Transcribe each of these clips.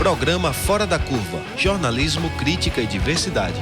Programa Fora da Curva, jornalismo, crítica e diversidade.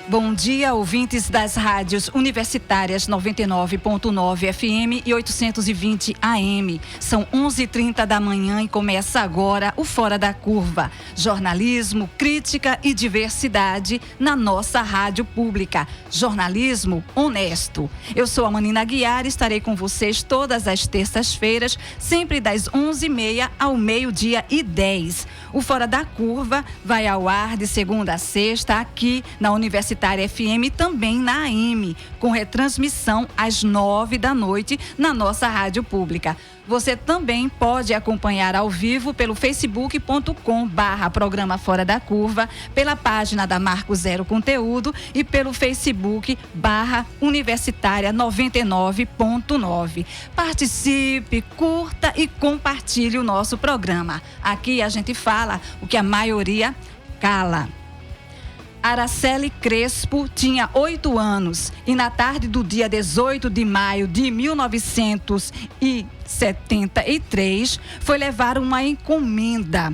Bom dia, ouvintes das rádios universitárias 99.9 FM e 820 AM. São 11h30 da manhã e começa agora o Fora da Curva. Jornalismo, crítica e diversidade na nossa rádio pública. Jornalismo honesto. Eu sou a Manina Aguiar e estarei com vocês todas as terças-feiras, sempre das 11h30 ao 12h10. O Fora da Curva vai ao ar de segunda a sexta aqui na Universitária FM e também na AM, com retransmissão às 9 da noite na nossa rádio pública. Você também pode acompanhar ao vivo pelo facebook.com/programa Fora da Curva, pela página da Marco Zero Conteúdo e pelo facebook/Universitária 99.9. Participe, curta e compartilhe o nosso programa. Aqui a gente fala o que a maioria cala. Araceli Crespo tinha 8 anos e na tarde do dia 18 de maio de 1973 foi levar uma encomenda.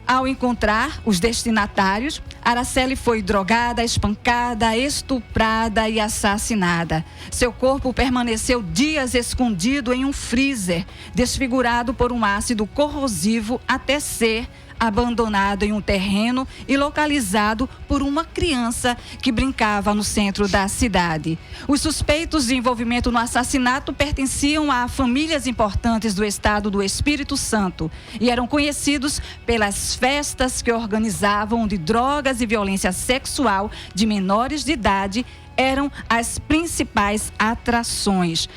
Ao encontrar os destinatários, Araceli foi drogada, espancada, estuprada e assassinada. Seu corpo permaneceu dias escondido em um freezer, desfigurado por um ácido corrosivo até ser abandonado em um terreno e localizado por uma criança que brincava no centro da cidade. Os suspeitos de envolvimento no assassinato pertenciam a famílias importantes do estado do Espírito Santo e eram conhecidos pelas festas que organizavam de drogas e violência sexual de menores de idade, eram as principais atrações.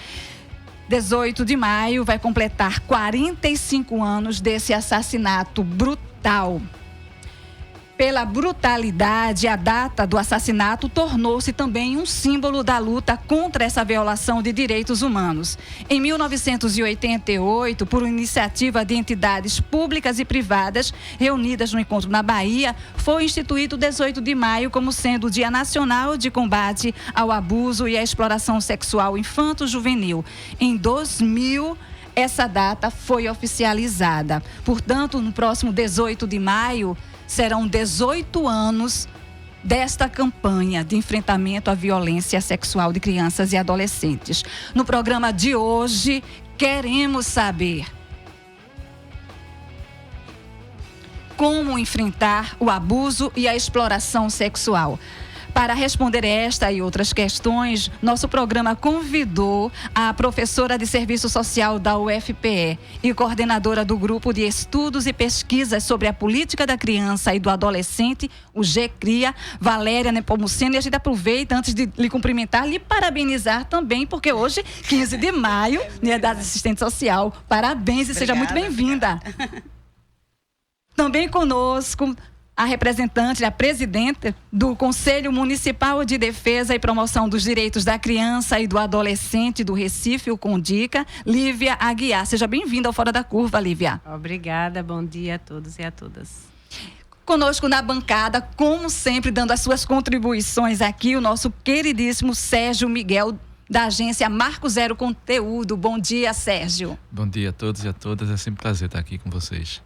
18 de maio vai completar 45 anos desse assassinato brutal. Pela brutalidade, a data do assassinato tornou-se também um símbolo da luta contra essa violação de direitos humanos. Em 1988, por iniciativa de entidades públicas e privadas reunidas no encontro na Bahia, foi instituído o 18 de maio como sendo o Dia Nacional de Combate ao Abuso e à Exploração Sexual Infanto-Juvenil. Em 2000, essa data foi oficializada. Portanto, no próximo 18 de maio, serão 18 anos desta campanha de enfrentamento à violência sexual de crianças e adolescentes. No programa de hoje, queremos saber como enfrentar o abuso e a exploração sexual. Para responder esta e outras questões, nosso programa convidou a professora de Serviço Social da UFPE e coordenadora do Grupo de Estudos e Pesquisas sobre a Política da Criança e do Adolescente, o GCRIA, Valéria Nepomuceno. E a gente aproveita, antes de lhe cumprimentar, lhe parabenizar também, porque hoje, 15 de maio, Dia da Assistente Social. Parabéns e seja muito bem-vinda. Também conosco a representante, a presidente do Conselho Municipal de Defesa e Promoção dos Direitos da Criança e do Adolescente do Recife, o CONDICA, Lívia Aguiar. Seja bem-vinda ao Fora da Curva, Lívia. Obrigada, bom dia a todos e a todas. Conosco na bancada, como sempre, dando as suas contribuições aqui, o nosso queridíssimo Sérgio Miguel, da agência Marco Zero Conteúdo. Bom dia, Sérgio. Bom dia a todos e a todas, é sempre um prazer estar aqui com vocês.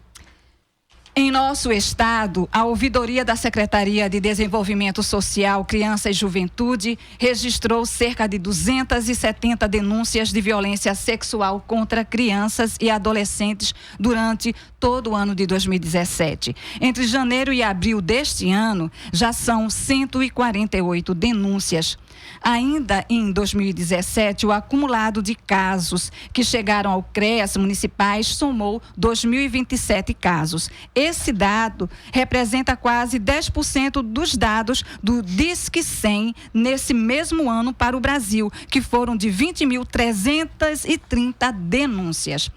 Em nosso estado, a ouvidoria da Secretaria de Desenvolvimento Social, Criança e Juventude registrou cerca de 270 denúncias de violência sexual contra crianças e adolescentes durante todo o ano de 2017. Entre janeiro e abril deste ano, já são 148 denúncias. Ainda em 2017, o acumulado de casos que chegaram ao CREAS municipais somou 2.027 casos. Esse dado representa quase 10% dos dados do Disque 100 nesse mesmo ano para o Brasil, que foram de 20.330 denúncias.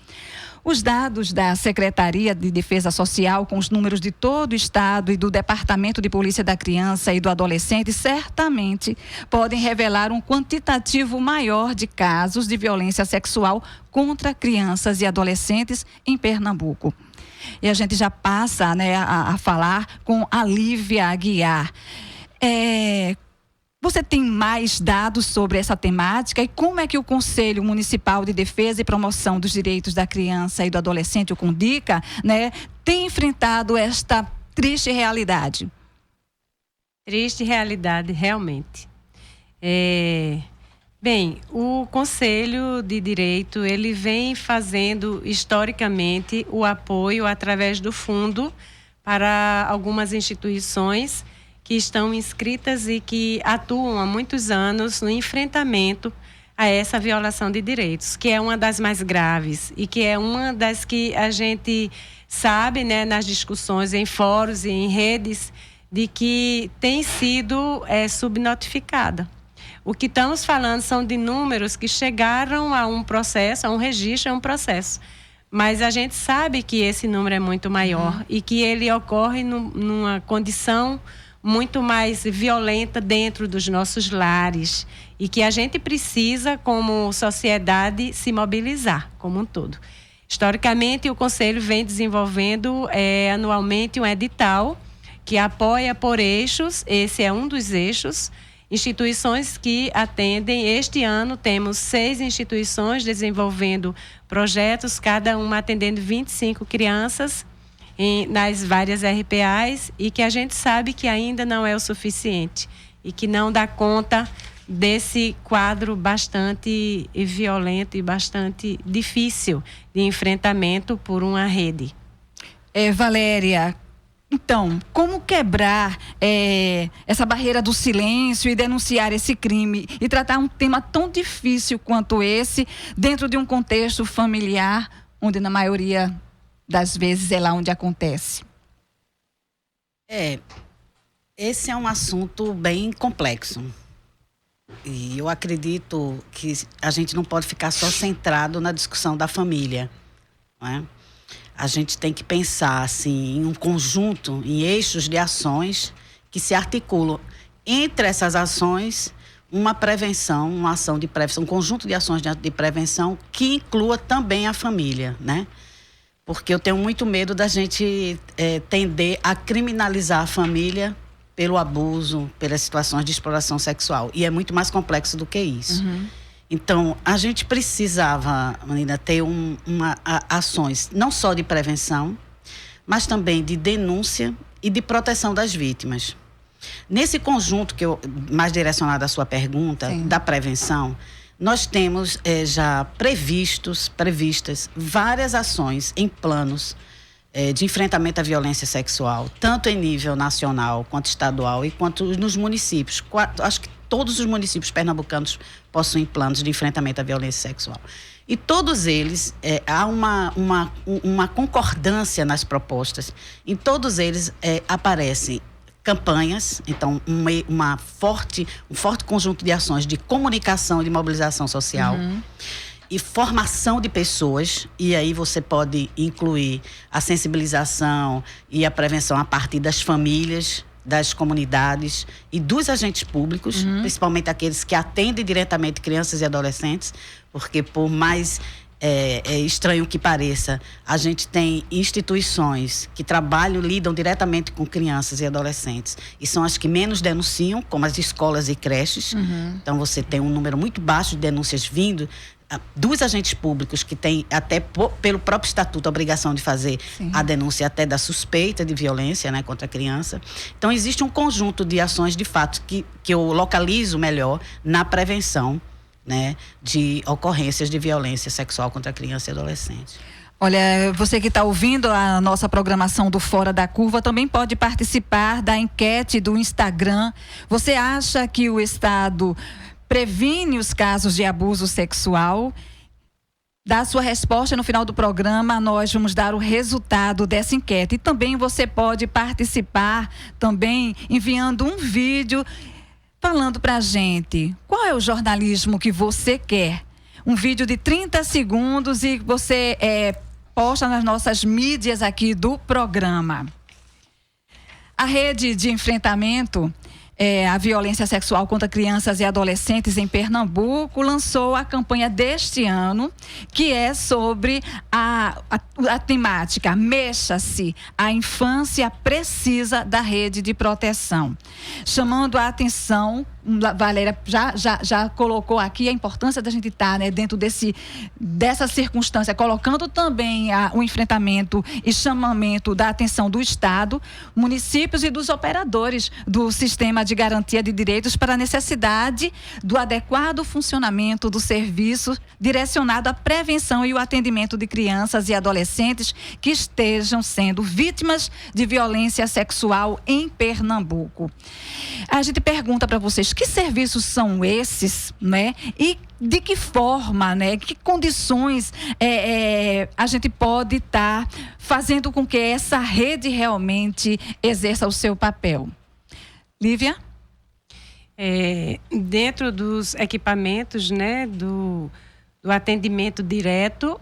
Os dados da Secretaria de Defesa Social, com os números de todo o estado e do Departamento de Polícia da Criança e do Adolescente, certamente podem revelar um quantitativo maior de casos de violência sexual contra crianças e adolescentes em Pernambuco. E a gente já passa, a falar com a Lívia Aguiar. Você tem mais dados sobre essa temática e como é que o Conselho Municipal de Defesa e Promoção dos Direitos da Criança e do Adolescente, o CONDICA, né, tem enfrentado esta triste realidade? Triste realidade, realmente. Bem, o Conselho de Direito, ele vem fazendo historicamente o apoio através do fundo para algumas instituições que estão inscritas e que atuam há muitos anos no enfrentamento a essa violação de direitos, que é uma das mais graves e que é uma das que a gente sabe, né, nas discussões em fóruns e em redes, de que tem sido subnotificada. O que estamos falando são de números que chegaram a um processo, a um registro, a um processo. Mas a gente sabe que esse número é muito maior e que ele ocorre numa condição muito mais violenta dentro dos nossos lares e que a gente precisa, como sociedade, se mobilizar como um todo. Historicamente, o Conselho vem desenvolvendo anualmente um edital que apoia por eixos, esse é um dos eixos, instituições que atendem. Este ano temos 6 instituições desenvolvendo projetos, cada uma atendendo 25 crianças nas várias RPAs, e que a gente sabe que ainda não é o suficiente e que não dá conta desse quadro bastante violento e bastante difícil de enfrentamento por uma rede. Valéria, então, como quebrar essa barreira do silêncio e denunciar esse crime e tratar um tema tão difícil quanto esse dentro de um contexto familiar, onde na maioria das vezes é lá onde acontece? Esse é um assunto bem complexo. E eu acredito que a gente não pode ficar só centrado na discussão da família, não é? A gente tem que pensar assim, em um conjunto, em eixos de ações que se articulam. Entre essas ações, uma prevenção, uma ação de prevenção, um conjunto de ações de prevenção que inclua também a família, né? Porque eu tenho muito medo da gente tender a criminalizar a família pelo abuso, pelas situações de exploração sexual. E é muito mais complexo do que isso. Então, a gente precisava, Marina, ter ações não só de prevenção, mas também de denúncia e de proteção das vítimas. Nesse conjunto, mais direcionado à sua pergunta, sim, da prevenção, nós temos já previstas várias ações em planos de enfrentamento à violência sexual, tanto em nível nacional, quanto estadual e quanto nos municípios. Acho que todos os municípios pernambucanos possuem planos de enfrentamento à violência sexual. E todos eles, há uma concordância nas propostas. Em todos eles aparecem campanhas, então um forte conjunto de ações de comunicação e de mobilização social. E formação de pessoas, e aí você pode incluir a sensibilização e a prevenção a partir das famílias, das comunidades e dos agentes públicos, principalmente aqueles que atendem diretamente crianças e adolescentes, porque por mais estranho que pareça, a gente tem instituições que lidam diretamente com crianças e adolescentes e são as que menos denunciam, como as escolas e creches. Então você tem um número muito baixo de denúncias vindo dos agentes públicos, que têm até pelo próprio estatuto a obrigação de fazer, sim, a denúncia até da suspeita de violência, né, contra a criança. Então existe um conjunto de ações de fato que eu localizo melhor na prevenção, né, de ocorrências de violência sexual contra a criança e adolescente. Olha, você que está ouvindo a nossa programação do Fora da Curva também pode participar da enquete do Instagram. Você acha que o Estado previne os casos de abuso sexual? Dá a sua resposta no final do programa, nós vamos dar o resultado dessa enquete. E também você pode participar também enviando um vídeo falando para a gente qual é o jornalismo que você quer. Um vídeo de 30 segundos e você posta nas nossas mídias aqui do programa. A rede de enfrentamento à violência sexual contra crianças e adolescentes em Pernambuco lançou a campanha deste ano, que é sobre a temática Mexa-se, a infância precisa da rede de proteção, chamando a atenção Valéria já colocou aqui a importância da gente estar, né, dentro dessa circunstância, colocando também o enfrentamento e chamamento da atenção do Estado, municípios e dos operadores do sistema de garantia de direitos para a necessidade do adequado funcionamento do serviço direcionado à prevenção e o atendimento de crianças e adolescentes que estejam sendo vítimas de violência sexual em Pernambuco. A gente pergunta para vocês que serviços são esses, né? E de que forma, né? Que condições a gente pode estar fazendo com que essa rede realmente exerça o seu papel? Lívia? Dentro dos equipamentos, né, do atendimento direto,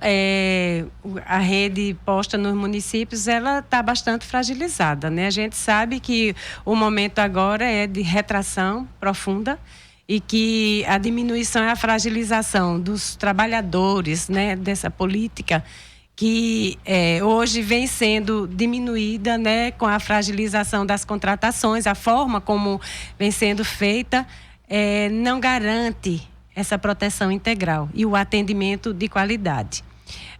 a rede posta nos municípios, ela está bastante fragilizada, né? A gente sabe que o momento agora é de retração profunda e que a diminuição e a fragilização dos trabalhadores, né, dessa política que hoje vem sendo diminuída, né, com a fragilização das contratações, a forma como vem sendo feita não garante essa proteção integral e o atendimento de qualidade.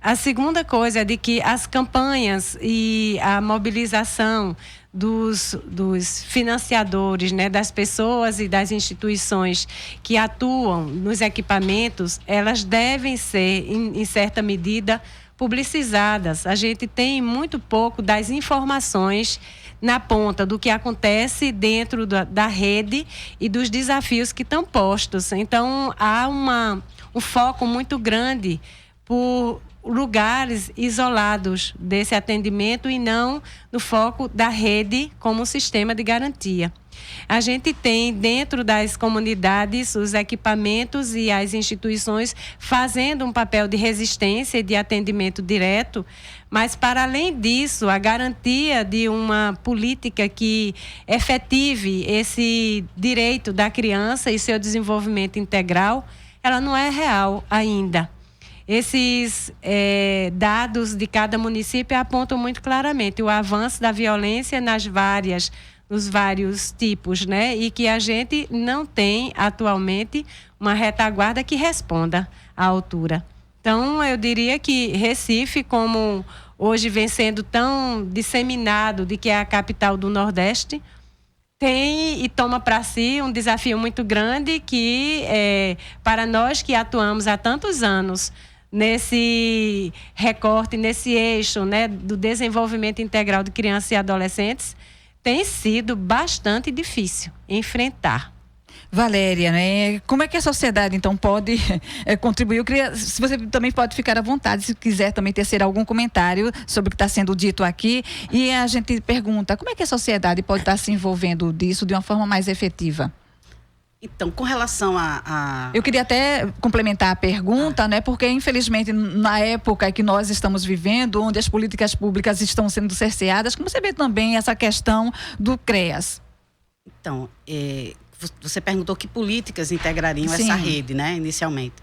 A segunda coisa é de que as campanhas e a mobilização dos financiadores, né, das pessoas e das instituições que atuam nos equipamentos, elas devem ser, em certa medida, publicizadas. A gente tem muito pouco das informações na ponta do que acontece dentro da rede e dos desafios que estão postos. Então, há um foco muito grande por lugares isolados desse atendimento e não no foco da rede como sistema de garantia. A gente tem dentro das comunidades os equipamentos e as instituições fazendo um papel de resistência e de atendimento direto, mas para além disso, a garantia de uma política que efetive esse direito da criança e seu desenvolvimento integral, ela não é real ainda. Esses dados de cada município apontam muito claramente o avanço da violência nos vários tipos, né? E que a gente não tem atualmente uma retaguarda que responda à altura. Então, eu diria que Recife, como hoje vem sendo tão disseminado de que é a capital do Nordeste, tem e toma para si um desafio muito grande que, para nós que atuamos há tantos anos nesse recorte, nesse eixo, né, do desenvolvimento integral de crianças e adolescentes, tem sido bastante difícil enfrentar. Valéria, né? Como é que a sociedade, então, pode contribuir? Eu queria, se você também pode ficar à vontade, se quiser também tecer algum comentário sobre o que está sendo dito aqui. E a gente pergunta, como é que a sociedade pode estar se envolvendo disso de uma forma mais efetiva? Então, com relação Eu queria até complementar a pergunta, né? Porque, infelizmente, na época que nós estamos vivendo, onde as políticas públicas estão sendo cerceadas, como você vê também essa questão do CREAS? Então, você perguntou que políticas integrariam Sim. essa rede, né, inicialmente.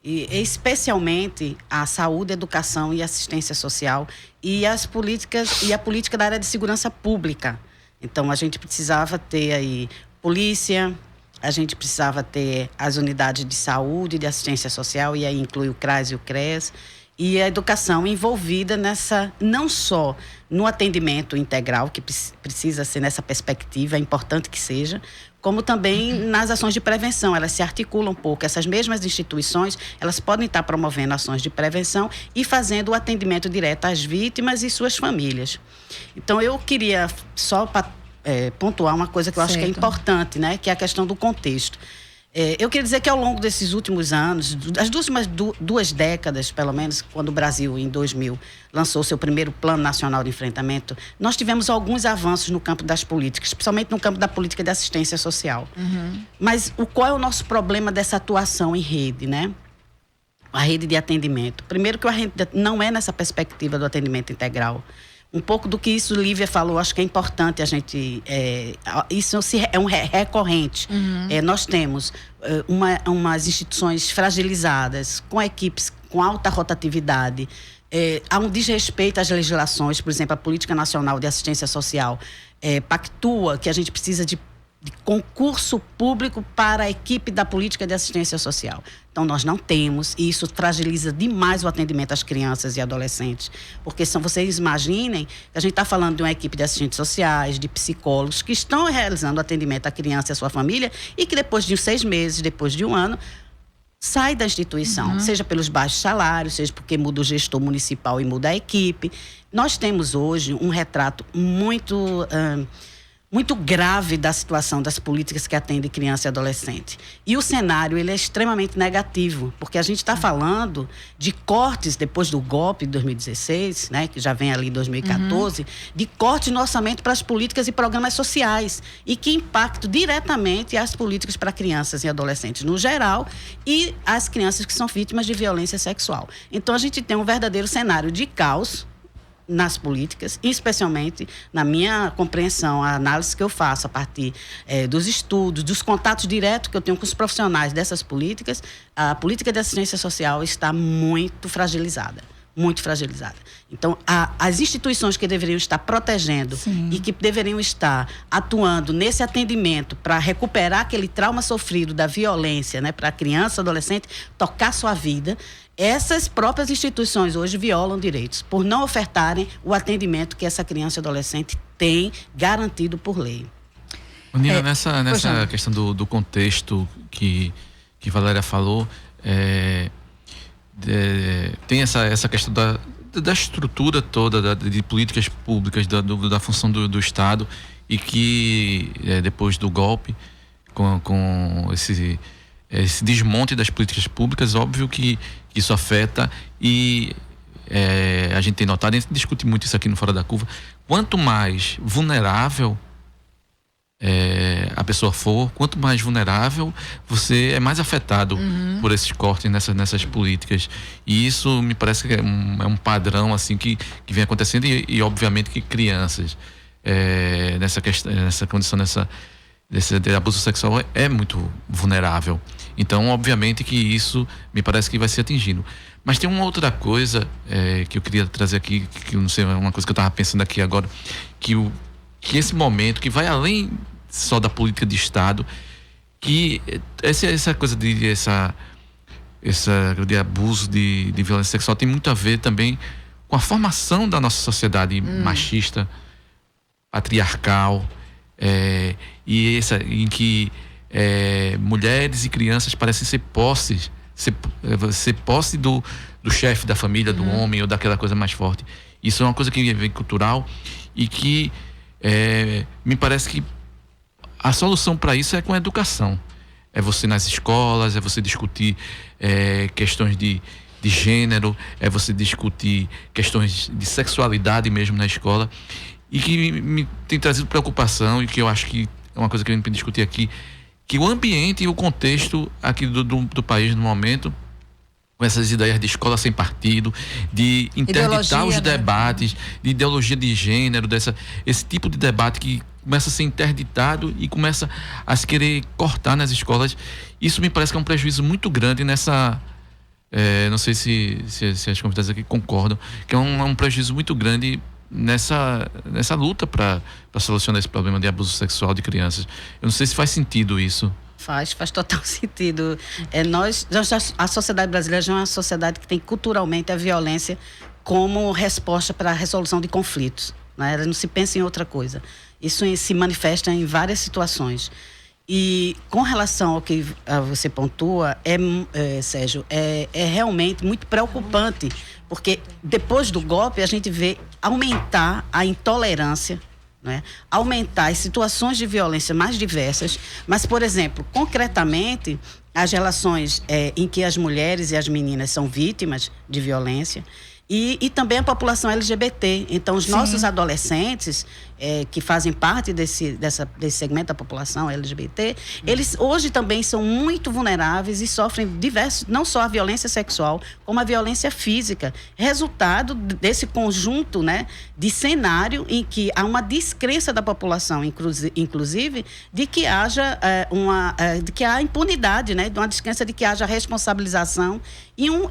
E especialmente a saúde, educação e assistência social e as políticas e a política da área de segurança pública. Então, a gente precisava ter aí polícia, a gente precisava ter as unidades de saúde, de assistência social, e aí inclui o CRAS e o CREAS, e a educação envolvida nessa, não só no atendimento integral, que precisa ser nessa perspectiva, é importante que seja, como também nas ações de prevenção. Elas se articulam um pouco. Essas mesmas instituições, elas podem estar promovendo ações de prevenção e fazendo o atendimento direto às vítimas e suas famílias. Então, eu queria só pontuar uma coisa que eu acho que é importante, né? Que é a questão do contexto. Eu queria dizer que ao longo desses últimos anos, as últimas duas décadas, pelo menos, quando o Brasil, em 2000, lançou seu primeiro Plano Nacional de Enfrentamento, nós tivemos alguns avanços no campo das políticas, principalmente no campo da política de assistência social. Uhum. Mas qual é o nosso problema dessa atuação em rede, né? A rede de atendimento. Primeiro que a rede não é nessa perspectiva do atendimento integral. Um pouco do que isso Lívia falou, acho que é importante a gente... isso é um recorrente. Uhum. Nós temos umas instituições fragilizadas, com equipes com alta rotatividade. Há um desrespeito às legislações, por exemplo, a Política Nacional de Assistência Social pactua que a gente precisa de de concurso público para a equipe da política de assistência social. Então, nós não temos, e isso fragiliza demais o atendimento às crianças e adolescentes, porque vocês imaginem que a gente está falando de uma equipe de assistentes sociais, de psicólogos, que estão realizando atendimento à criança e à sua família, e que depois de 6 meses, depois de 1 ano, sai da instituição, seja pelos baixos salários, seja porque muda o gestor municipal e muda a equipe. Nós temos hoje um retrato muito grave da situação das políticas que atendem criança e adolescente. E o cenário ele é extremamente negativo, porque a gente está falando de cortes depois do golpe de 2016, né, que já vem ali em 2014, de cortes no orçamento para as políticas e programas sociais, e que impactam diretamente as políticas para crianças e adolescentes no geral e as crianças que são vítimas de violência sexual. Então, a gente tem um verdadeiro cenário de caos nas políticas, especialmente na minha compreensão, a análise que eu faço a partir dos estudos, dos contatos diretos que eu tenho com os profissionais dessas políticas, a política de assistência social está muito fragilizada. Muito fragilizada. Então, as instituições que deveriam estar protegendo e que deveriam estar atuando nesse atendimento para recuperar aquele trauma sofrido da violência, né, para a criança, adolescente, tocar sua vida, essas próprias instituições hoje violam direitos por não ofertarem o atendimento que essa criança e adolescente tem garantido por lei. Nina, nessa questão do contexto que Valéria falou, tem essa questão da estrutura toda de políticas públicas, da função do Estado, e que depois do golpe, com esse desmonte das políticas públicas, óbvio que isso afeta, e a gente tem notado, a gente discute muito isso aqui no Fora da Curva, quanto mais vulnerável a pessoa for, quanto mais vulnerável você é mais afetado por esses cortes nessas políticas, e isso me parece que é um padrão assim que vem acontecendo, e obviamente que crianças nessa condição desse abuso sexual é muito vulnerável. Então, obviamente que isso me parece que vai ser atingido. Mas tem uma outra coisa que eu queria trazer aqui, que eu não sei, é uma coisa que eu estava pensando aqui agora, que esse momento, que vai além só da política de Estado, que essa coisa de abuso de violência sexual tem muito a ver também com a formação da nossa sociedade machista, patriarcal, e em que mulheres e crianças parecem ser posse do chefe da família, do homem, ou daquela coisa mais forte. Isso é uma coisa que vem cultural, e que me parece que a solução para isso é com a educação. É você nas escolas, é você discutir questões de gênero, é você discutir questões de sexualidade mesmo na escola, e que me tem trazido preocupação, e que eu acho que é uma coisa que a gente tem que discutir aqui, que o ambiente e o contexto aqui do país no momento, com essas ideias de escola sem partido, de interditar os debates, de ideologia de gênero, esse tipo de debate que começa a ser interditado e começa a se querer cortar nas escolas. Isso me parece que é um prejuízo muito grande nessa... não sei se as convidadas aqui concordam, que é um prejuízo muito grande nessa luta para solucionar esse problema de abuso sexual de crianças. Eu não sei se faz sentido isso. Faz total sentido. A sociedade brasileira já é uma sociedade que tem culturalmente a violência como resposta para a resolução de conflitos, né? Ela não se pensa em outra coisa. Isso se manifesta em várias situações. E com relação ao que você pontua, Sérgio, é realmente muito preocupante, porque depois do golpe a gente vê aumentar a intolerância, né? Aumentar as situações de violência mais diversas, mas, por exemplo, concretamente, as relações em que as mulheres e as meninas são vítimas de violência, e também a população LGBT. Então, os nossos adolescentes, que fazem parte desse segmento da população LGBT, eles hoje também são muito vulneráveis e sofrem não só a violência sexual, como a violência física, resultado desse conjunto, né, de cenário em que há uma descrença da população, inclusive, de que haja de que há impunidade, né, de uma descrença de que haja responsabilização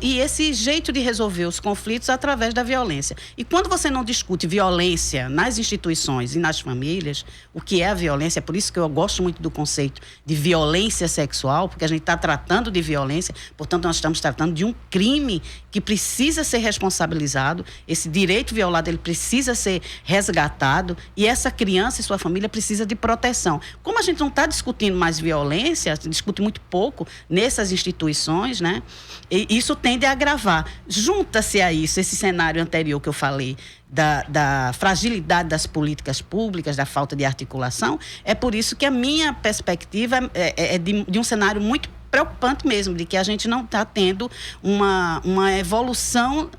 e esse jeito de resolver os conflitos através da violência. E quando você não discute violência nas instituições instituições e nas famílias o que é a violência. É por isso que eu gosto muito do conceito de violência sexual, porque a gente está tratando de violência, portanto nós estamos tratando de um crime que precisa ser responsabilizado, esse direito violado ele precisa ser resgatado e essa criança e sua família precisa de proteção. Como a gente não está discutindo mais violência, discute muito pouco nessas instituições, né? E isso tende a agravar. Junta-se a isso esse cenário anterior que eu falei, da fragilidade das políticas públicas, da falta de articulação. É por isso que a minha perspectiva é de um cenário muito preocupante mesmo, de que a gente não está tendo uma evolução.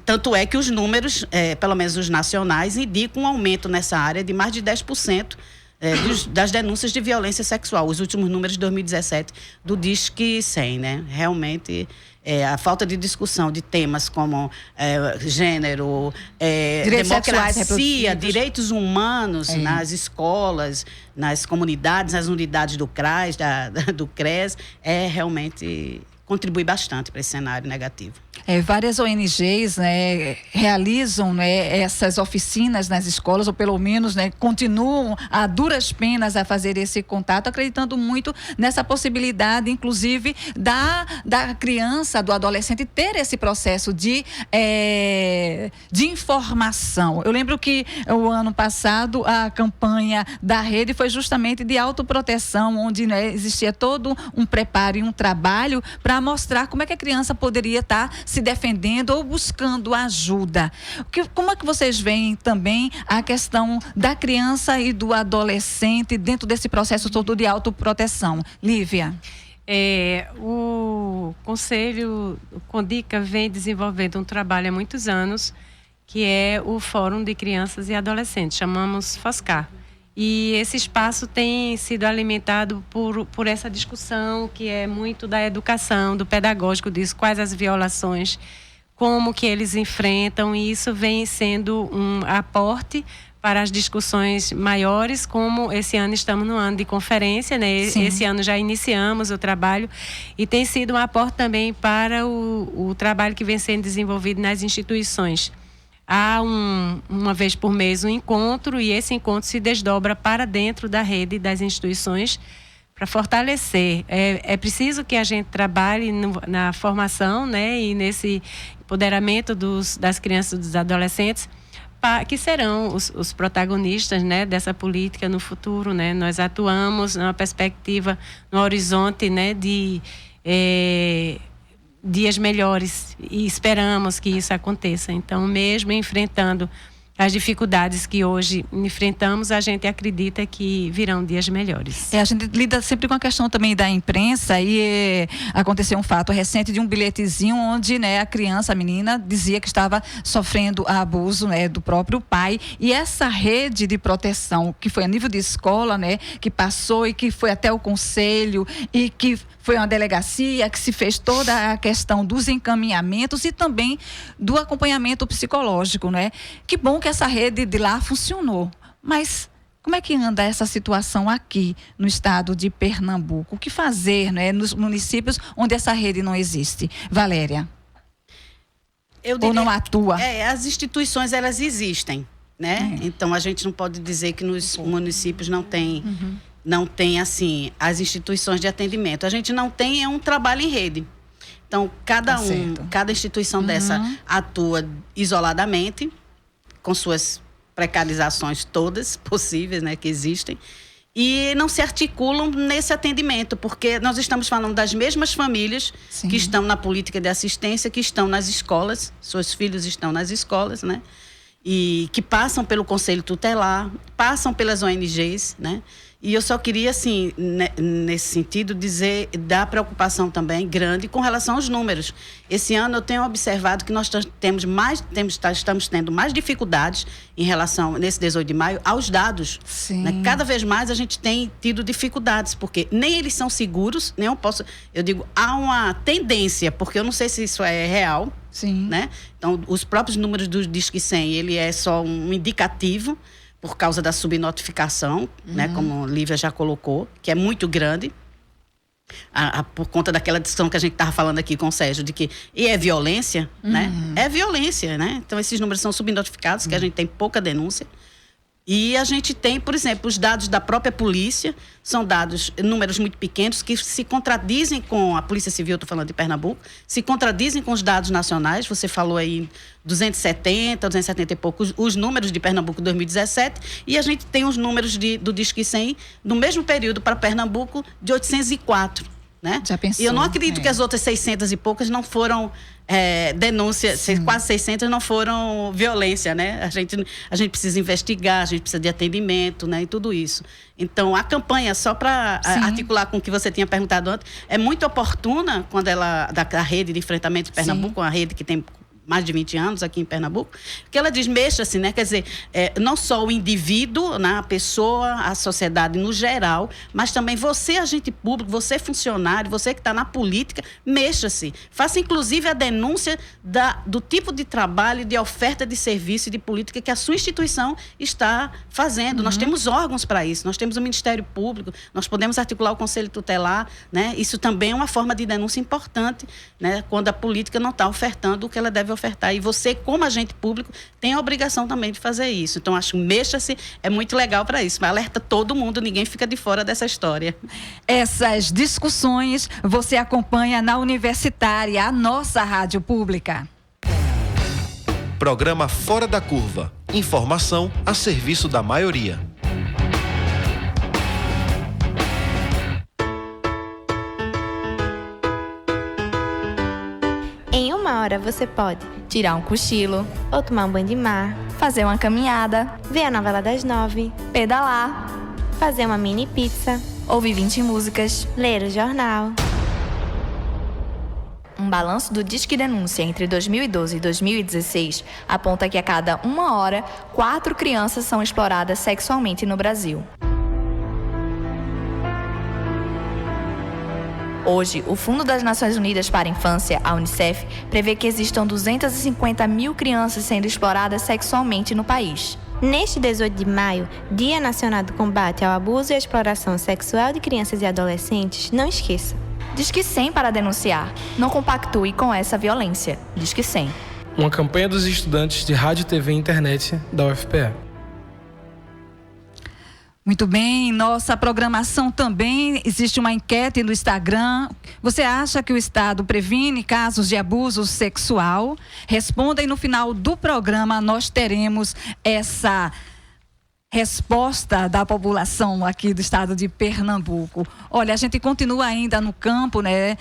Tanto é que os números, pelo menos os nacionais, indicam um aumento nessa área de mais de 10%. Das denúncias de violência sexual, os últimos números de 2017 do Disque 100, né? Realmente, a falta de discussão de temas como gênero, democracia, direitos humanos nas escolas, nas comunidades, nas unidades do CRAS, do CRES, realmente contribui bastante para esse cenário negativo. Várias ONGs, né, realizam, né, essas oficinas nas escolas, ou pelo menos, né, continuam a duras penas a fazer esse contato, acreditando muito nessa possibilidade, inclusive, da criança, do adolescente ter esse processo de informação. Eu lembro que o ano passado a campanha da rede foi justamente de autoproteção, onde, né, existia todo um preparo e um trabalho para mostrar como é que a criança poderia estar se defendendo ou buscando ajuda. Como é que vocês veem também a questão da criança e do adolescente dentro desse processo todo de autoproteção? Lívia? O Conselho, o CONDICA, vem desenvolvendo um trabalho há muitos anos, que é o Fórum de Crianças e Adolescentes, chamamos FOSCAR. E esse espaço tem sido alimentado por essa discussão que é muito da educação, do pedagógico, disso, quais as violações, como que eles enfrentam, e isso vem sendo um aporte para as discussões maiores, como esse ano estamos no ano de conferência, né? Sim. Esse ano já iniciamos o trabalho e tem sido um aporte também para o trabalho que vem sendo desenvolvido nas instituições. Há uma vez por mês um encontro e esse encontro se desdobra para dentro da rede das instituições para fortalecer. É preciso que a gente trabalhe na formação, né, e nesse empoderamento das crianças e dos adolescentes, que serão os protagonistas, né, dessa política no futuro, né? Nós atuamos numa perspectiva, no horizonte, né, de dias melhores e esperamos que isso aconteça. Então, mesmo enfrentando as dificuldades que hoje enfrentamos, a gente acredita que virão dias melhores. A gente lida sempre com a questão também da imprensa e aconteceu um fato recente de um bilhetezinho onde, né, a criança, a menina, dizia que estava sofrendo abuso, né, do próprio pai, e essa rede de proteção que foi a nível de escola, né, que passou e que foi até o conselho e que foi uma delegacia que se fez toda a questão dos encaminhamentos e também do acompanhamento psicológico, né? Que bom que essa rede de lá funcionou. Mas como é que anda essa situação aqui no estado de Pernambuco? O que fazer, né, nos municípios onde essa rede não existe? Valéria? Ou não atua? As instituições, elas existem, né? Então, a gente não pode dizer que nos municípios não tem... Não tem, assim, as instituições de atendimento. A gente não tem um trabalho em rede. Então, cada instituição dessa atua isoladamente, com suas precarizações todas possíveis, né, que existem, e não se articulam nesse atendimento, porque nós estamos falando das mesmas famílias que estão na política de assistência, que estão nas escolas, seus filhos estão nas escolas, né? E que passam pelo Conselho Tutelar, passam pelas ONGs, né? E eu só queria, assim, nesse sentido, dizer da preocupação também grande com relação aos números. Esse ano eu tenho observado que nós estamos tendo mais dificuldades em relação, nesse 18 de maio, aos dados. Né? Cada vez mais a gente tem tido dificuldades, porque nem eles são seguros, nem eu digo, há uma tendência, porque eu não sei se isso é real. Sim. Né? Então, os próprios números do Disque 100, ele é só um indicativo, por causa da subnotificação, né, como Lívia já colocou, que é muito grande, por conta daquela discussão que a gente estava falando aqui com o Sérgio, de que é violência, né? É violência, né? Então, esses números são subnotificados, que a gente tem pouca denúncia. E a gente tem, por exemplo, os dados da própria polícia, são dados, números muito pequenos, que se contradizem com a Polícia Civil, estou falando de Pernambuco, se contradizem com os dados nacionais. Você falou aí 270 e poucos, os números de Pernambuco 2017, e a gente tem os números do Disque 100, no mesmo período para Pernambuco, de 804. Né? Já pensou? E eu não acredito que as outras 600 e poucas não foram denúncias, quase 600 não foram violência, né? A gente precisa investigar, a gente precisa de atendimento, né? E tudo isso. Então, a campanha, só para articular com o que você tinha perguntado antes, é muito oportuna quando da rede de enfrentamento de Pernambuco, uma rede que tem mais de 20 anos aqui em Pernambuco, que ela diz, mexa-se, né? Quer dizer, não só o indivíduo, né? A pessoa, a sociedade no geral, mas também você, agente público, você funcionário, você que está na política, mexa-se. Faça, inclusive, a denúncia do tipo de trabalho, de oferta de serviço e de política que a sua instituição está fazendo. Nós temos órgãos para isso, nós temos o Ministério Público, nós podemos articular o Conselho Tutelar, né? Isso também é uma forma de denúncia importante, né? Quando a política não está ofertando o que ela deve ofertar. E você, como agente público, tem a obrigação também de fazer isso. Então, acho que mexa-se é muito legal para isso. Mas alerta todo mundo, ninguém fica de fora dessa história. Essas discussões você acompanha na Universitária, a nossa rádio pública. Programa Fora da Curva. Informação a serviço da maioria. Em uma hora você pode tirar um cochilo, ou tomar um banho de mar, fazer uma caminhada, ver a novela das 9, pedalar, fazer uma mini pizza, ouvir 20 músicas, ler o jornal. Um balanço do Disque Denúncia entre 2012 e 2016 aponta que a cada 1 hora, 4 crianças são exploradas sexualmente no Brasil. Hoje, o Fundo das Nações Unidas para a Infância, a Unicef, prevê que existam 250 mil crianças sendo exploradas sexualmente no país. Neste 18 de maio, Dia Nacional do Combate ao Abuso e à Exploração Sexual de Crianças e Adolescentes, não esqueça. Disque 100 para denunciar. Não compactue com essa violência. Disque 100. Uma campanha dos estudantes de rádio, TV e internet da UFPE. Muito bem, nossa programação também, existe uma enquete no Instagram. Você acha que o Estado previne casos de abuso sexual? Responda e no final do programa nós teremos essa resposta da população aqui do estado de Pernambuco. Olha, a gente continua ainda no campo, né,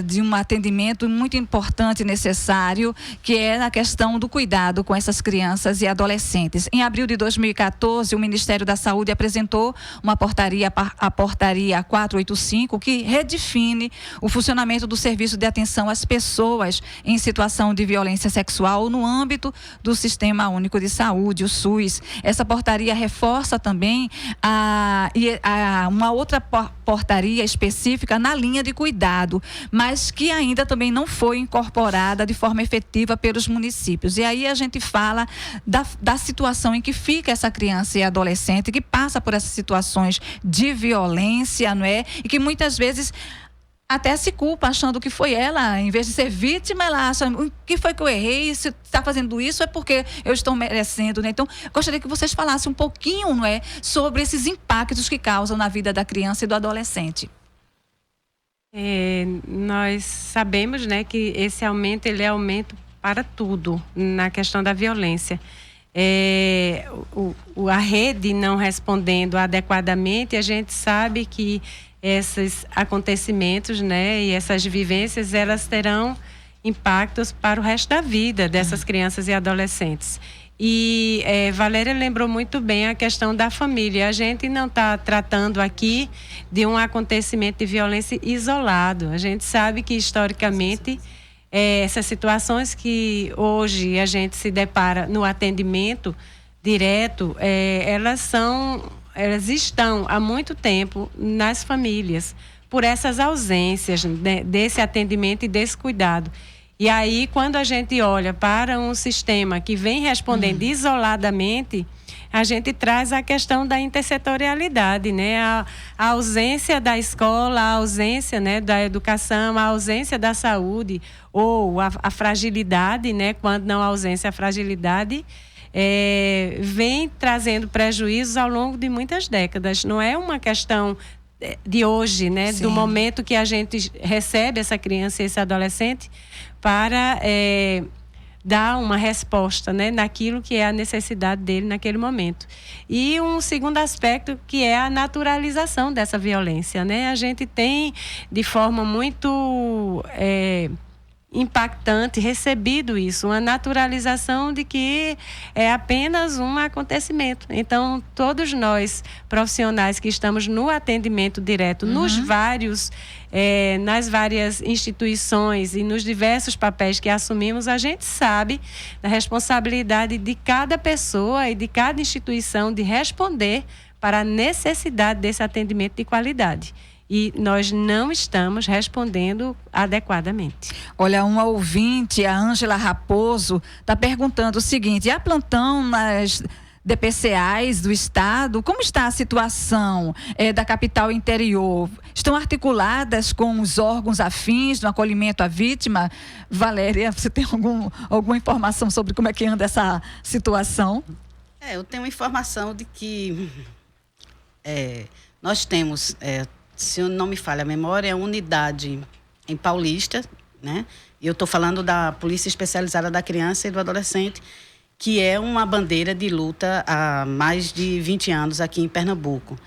de um atendimento muito importante e necessário, que é a questão do cuidado com essas crianças e adolescentes. Em abril de 2014, o Ministério da Saúde apresentou uma portaria, a portaria 485, que redefine o funcionamento do serviço de atenção às pessoas em situação de violência sexual no âmbito do Sistema Único de Saúde, o SUS. Essa portaria reforça também uma outra portaria específica na linha de cuidado, mas que ainda também não foi incorporada de forma efetiva pelos municípios. E aí a gente fala da situação em que fica essa criança e adolescente que passa por essas situações de violência, não é? E que muitas vezes até se culpa, achando que foi ela, em vez de ser vítima, ela acha, o que foi que eu errei? Se está fazendo isso é porque eu estou merecendo, né? Então, gostaria que vocês falassem um pouquinho, não é, sobre esses impactos que causam na vida da criança e do adolescente. Nós sabemos, né, que esse aumento, ele é aumento para tudo, na questão da violência. A rede não respondendo adequadamente, a gente sabe que esses acontecimentos, né, e essas vivências, elas terão impactos para o resto da vida dessas crianças e adolescentes. E Valéria lembrou muito bem a questão da família. A gente não está tratando aqui de um acontecimento de violência isolado. A gente sabe que, historicamente, essas situações que hoje a gente se depara no atendimento direto, elas estão há muito tempo nas famílias, por essas ausências, né, desse atendimento e desse cuidado. E aí, quando a gente olha para um sistema que vem respondendo isoladamente, a gente traz a questão da intersetorialidade, né? A ausência da escola, a ausência, né, da educação, a ausência da saúde, ou a fragilidade, né? Quando não a ausência, a fragilidade vem trazendo prejuízos ao longo de muitas décadas. Não é uma questão de hoje, né? Sim. Do momento que a gente recebe essa criança e esse adolescente para dar uma resposta, né, naquilo que é a necessidade dele naquele momento. E um segundo aspecto, que é a naturalização dessa violência, né? A gente tem, de forma muito impactante, recebido isso, uma naturalização de que é apenas um acontecimento. Então, todos nós, profissionais que estamos no atendimento direto, nas várias instituições e nos diversos papéis que assumimos, a gente sabe da responsabilidade de cada pessoa e de cada instituição de responder para a necessidade desse atendimento de qualidade. E nós não estamos respondendo adequadamente. Olha, uma ouvinte, a Ângela Raposo, está perguntando o seguinte: há plantão nas DPCAs do Estado? Como está a situação da capital interior? Estão articuladas com os órgãos afins no acolhimento à vítima? Valéria, você tem alguma informação sobre como é que anda essa situação? Eu tenho informação de que nós temos... se não me falha a memória, é uma unidade em Paulista, né? E eu estou falando da Polícia Especializada da Criança e do Adolescente, que é uma bandeira de luta há mais de 20 anos aqui em Pernambuco.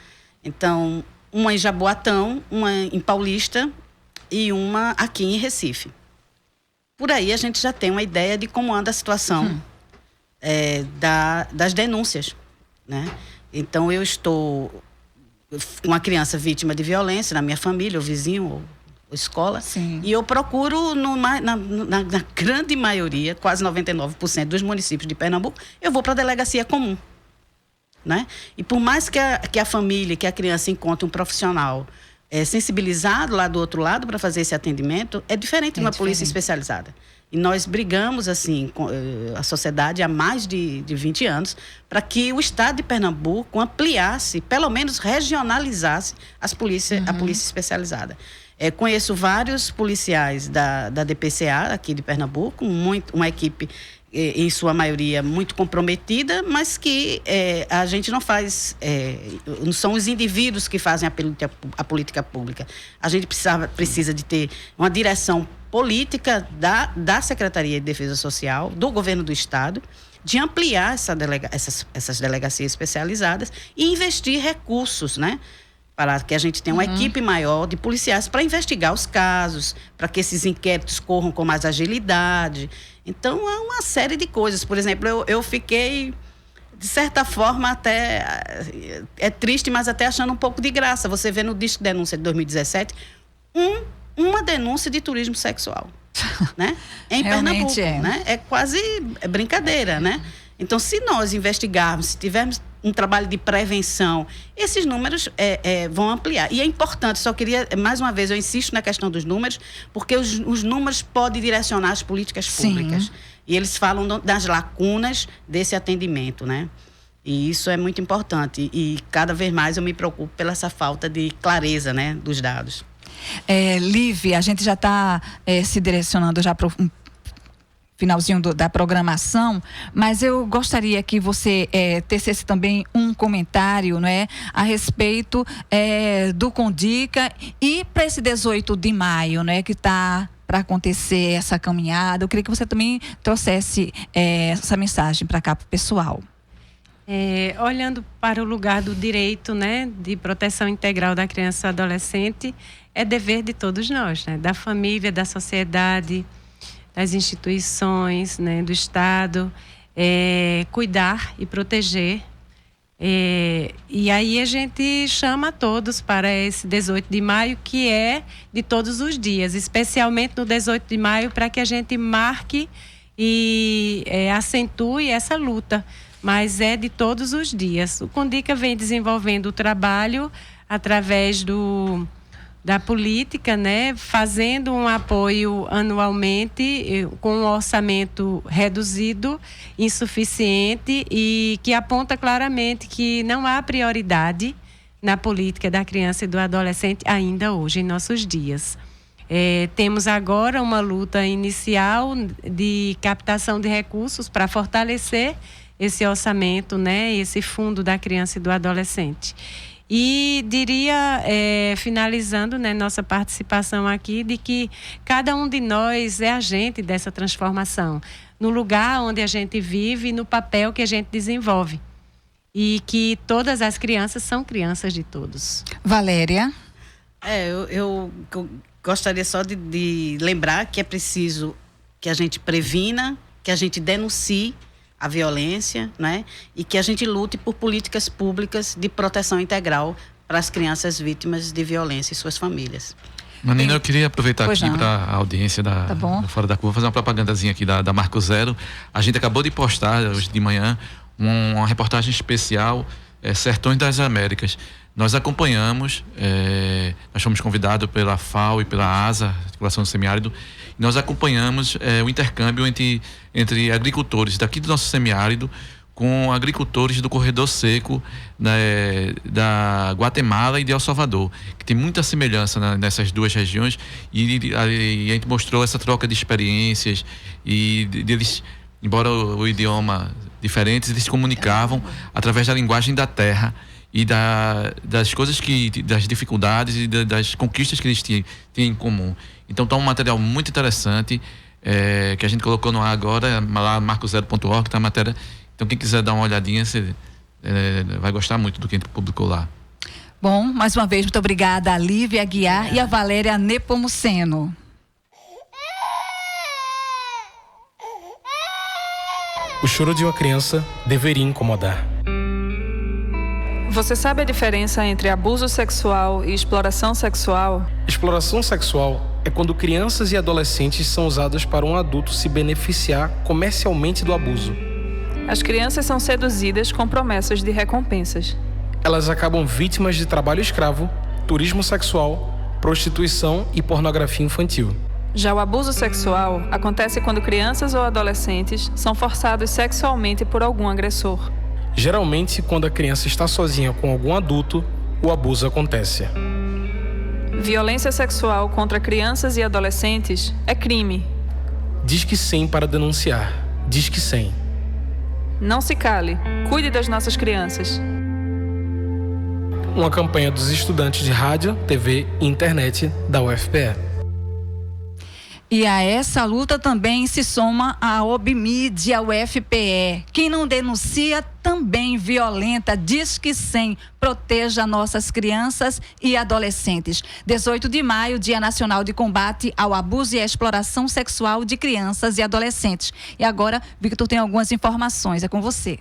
Então, uma em Jaboatão, uma em Paulista e uma aqui em Recife. Por aí a gente já tem uma ideia de como anda a situação das denúncias, né? Então, eu estou com uma criança vítima de violência na minha família, o vizinho, ou escola. Sim. E eu procuro, na grande maioria, quase 99% dos municípios de Pernambuco, eu vou para a delegacia comum, né? E por mais que a família, que a criança encontre um profissional sensibilizado lá do outro lado para fazer esse atendimento, é diferente de uma polícia especializada. E nós brigamos, assim, com a sociedade há mais de 20 anos para que o Estado de Pernambuco ampliasse, pelo menos regionalizasse a polícia especializada. Conheço vários policiais da DPCA aqui de Pernambuco, uma equipe, em sua maioria, muito comprometida, mas que a gente não faz... não são os indivíduos que fazem a política pública. A gente precisa de ter uma direção política da Secretaria de Defesa Social, do Governo do Estado, de ampliar essas delegacias especializadas e investir recursos, né? Para que a gente tenha uma equipe maior de policiais para investigar os casos, para que esses inquéritos corram com mais agilidade. Então, há uma série de coisas. Por exemplo, eu fiquei, de certa forma, até... É triste, mas até achando um pouco de graça. Você vê no Disque Denúncia de 2017, uma denúncia de turismo sexual, né? Em Pernambuco, né? É quase brincadeira, né? Então, se nós investigarmos, se tivermos um trabalho de prevenção, esses números vão ampliar. E é importante, só queria, mais uma vez, eu insisto na questão dos números, porque os números podem direcionar as políticas públicas. Sim. E eles falam das lacunas desse atendimento, né? E isso é muito importante. E cada vez mais eu me preocupo pela essa falta de clareza, né, dos dados. Lívia, a gente já está se direcionando já para o finalzinho da programação, mas eu gostaria que você tecesse também um comentário, né, a respeito do Condica e para esse 18 de maio, né, que está para acontecer essa caminhada. Eu queria que você também trouxesse essa mensagem para cá para o pessoal. Olhando para o lugar do direito, né, de proteção integral da criança e do adolescente, é dever de todos nós, né, da família, da sociedade, das instituições, né, do Estado, cuidar e proteger. E aí a gente chama todos para esse 18 de maio, que é de todos os dias, especialmente no 18 de maio, para que a gente marque e acentue essa luta, mas é de todos os dias. O Condica vem desenvolvendo o trabalho através da política, né, fazendo um apoio anualmente com um orçamento reduzido, insuficiente, e que aponta claramente que não há prioridade na política da criança e do adolescente ainda hoje, em nossos dias. Temos agora uma luta inicial de captação de recursos para fortalecer esse orçamento, né, esse fundo da criança e do adolescente. E diria, finalizando, né, nossa participação aqui, de que cada um de nós é agente dessa transformação, no lugar onde a gente vive, no papel que a gente desenvolve. E que todas as crianças são crianças de todos. Valéria? Eu gostaria só de lembrar que é preciso que a gente previna, que a gente denuncie a violência, né? E que a gente lute por políticas públicas de proteção integral para as crianças vítimas de violência e suas famílias. Manina, eu queria aproveitar Pois aqui não. para a audiência da Fora da Curva, fazer uma propagandazinha aqui da Marco Zero. A gente acabou de postar hoje de manhã uma reportagem especial, Sertões das Américas. Nós acompanhamos, nós fomos convidados pela FAO e pela ASA, Articulação do Semiárido, e nós acompanhamos o intercâmbio entre agricultores daqui do nosso semiárido com agricultores do corredor seco da Guatemala e de El Salvador, que tem muita semelhança nessas duas regiões, e a gente mostrou essa troca de experiências e deles, embora o idioma diferente, eles se comunicavam através da linguagem da terra e das coisas das dificuldades e das conquistas que eles têm em comum. Então tá um material muito interessante que a gente colocou no ar agora, lá marcozero.org, tá a matéria. Então quem quiser dar uma olhadinha, você vai gostar muito do que a gente publicou lá. Bom, mais uma vez, muito obrigada a Lívia Aguiar e a Valéria Nepomuceno. O choro de uma criança deveria incomodar. Você sabe a diferença entre abuso sexual e exploração sexual? Exploração sexual é quando crianças e adolescentes são usadas para um adulto se beneficiar comercialmente do abuso. As crianças são seduzidas com promessas de recompensas. Elas acabam vítimas de trabalho escravo, turismo sexual, prostituição e pornografia infantil. Já o abuso sexual acontece quando crianças ou adolescentes são forçados sexualmente por algum agressor. Geralmente, quando a criança está sozinha com algum adulto, o abuso acontece. Violência sexual contra crianças e adolescentes é crime. Disque 100 para denunciar. Disque 100. Não se cale. Cuide das nossas crianças. Uma campanha dos estudantes de rádio, TV e internet da UFPE. E a essa luta também se soma a OBMID, a UFPE. Quem não denuncia também violenta. Disque 100, proteja nossas crianças e adolescentes. 18 de maio, Dia Nacional de Combate ao Abuso e à Exploração Sexual de Crianças e Adolescentes. E agora, Victor tem algumas informações, é com você.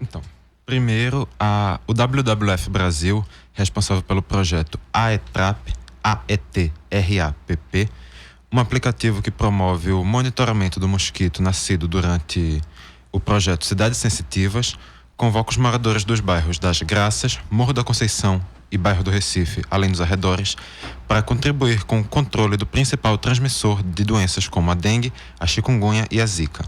Então, primeiro, o WWF Brasil, responsável pelo projeto AETRAP, AETRAPP, um aplicativo que promove o monitoramento do mosquito nascido durante o projeto Cidades Sensitivas, convoca os moradores dos bairros das Graças, Morro da Conceição e Bairro do Recife, além dos arredores, para contribuir com o controle do principal transmissor de doenças como a dengue, a chikungunya e a zika.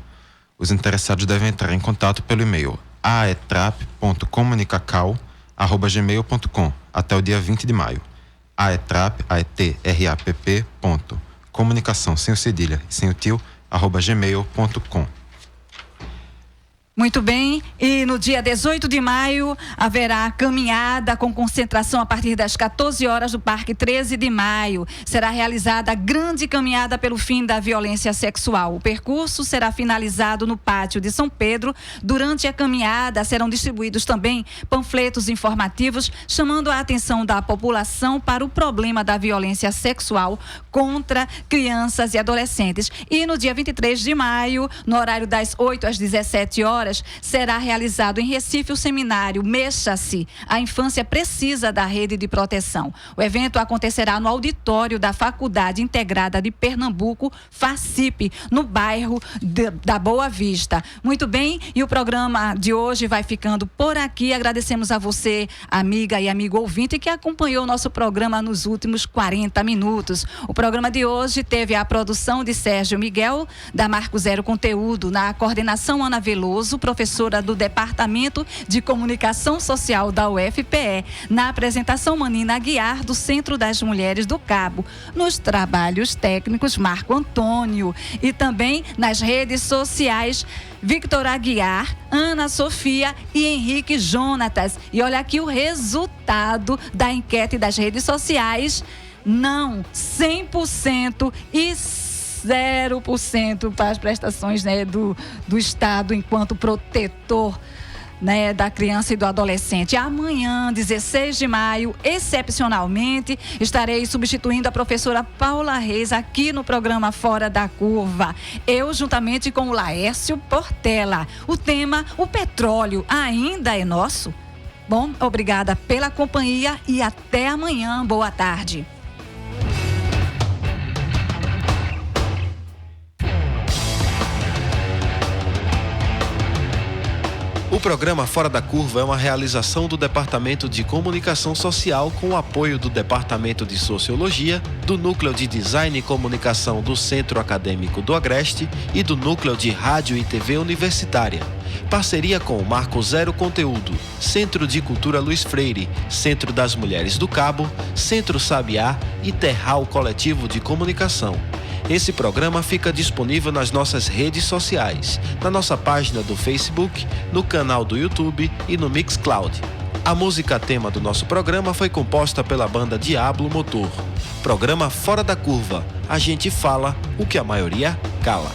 Os interessados devem entrar em contato pelo e-mail aetrap.comunicacal@gmail.com até o dia 20 de maio. aetrap, comunicação sem o cedilha e sem o tio, @gmail.com. Muito bem, e no dia 18 de maio haverá caminhada com concentração a partir das 14 horas do Parque 13 de Maio. Será realizada a grande caminhada pelo fim da violência sexual. O percurso será finalizado no Pátio de São Pedro. Durante a caminhada serão distribuídos também panfletos informativos chamando a atenção da população para o problema da violência sexual contra crianças e adolescentes. E no dia 23 de maio, no horário das 8 às 17 horas, será realizado em Recife o seminário Mexa-se, a infância precisa da rede de proteção. O evento acontecerá no auditório da Faculdade Integrada de Pernambuco, FACIP, no bairro da Boa Vista. Muito bem, e o programa de hoje vai ficando por aqui. Agradecemos a você, amiga e amigo ouvinte, que acompanhou o nosso programa nos últimos 40 minutos. O programa de hoje teve a produção de Sérgio Miguel, da Marco Zero Conteúdo, na coordenação Ana Veloso, Veloso, professora do Departamento de Comunicação Social da UFPE, na apresentação Manina Aguiar, do Centro das Mulheres do Cabo, nos trabalhos técnicos Marco Antônio e também nas redes sociais Victor Aguiar, Ana Sofia e Henrique Jonatas. E olha aqui o resultado da enquete das redes sociais. Não, 100% e 0% para as prestações, né, do Estado enquanto protetor, né, da criança e do adolescente. Amanhã, 16 de maio, excepcionalmente, estarei substituindo a professora Paula Reis aqui no programa Fora da Curva. Eu, juntamente com o Laércio Portela. O tema, o petróleo ainda é nosso? Bom, obrigada pela companhia e até amanhã. Boa tarde. O programa Fora da Curva é uma realização do Departamento de Comunicação Social com o apoio do Departamento de Sociologia, do Núcleo de Design e Comunicação do Centro Acadêmico do Agreste e do Núcleo de Rádio e TV Universitária. Parceria com o Marco Zero Conteúdo, Centro de Cultura Luiz Freire, Centro das Mulheres do Cabo, Centro Sabiá e Terral Coletivo de Comunicação. Esse programa fica disponível nas nossas redes sociais, na nossa página do Facebook, no canal do YouTube e no Mixcloud. A música tema do nosso programa foi composta pela banda Diablo Motor. Programa Fora da Curva. A gente fala o que a maioria cala.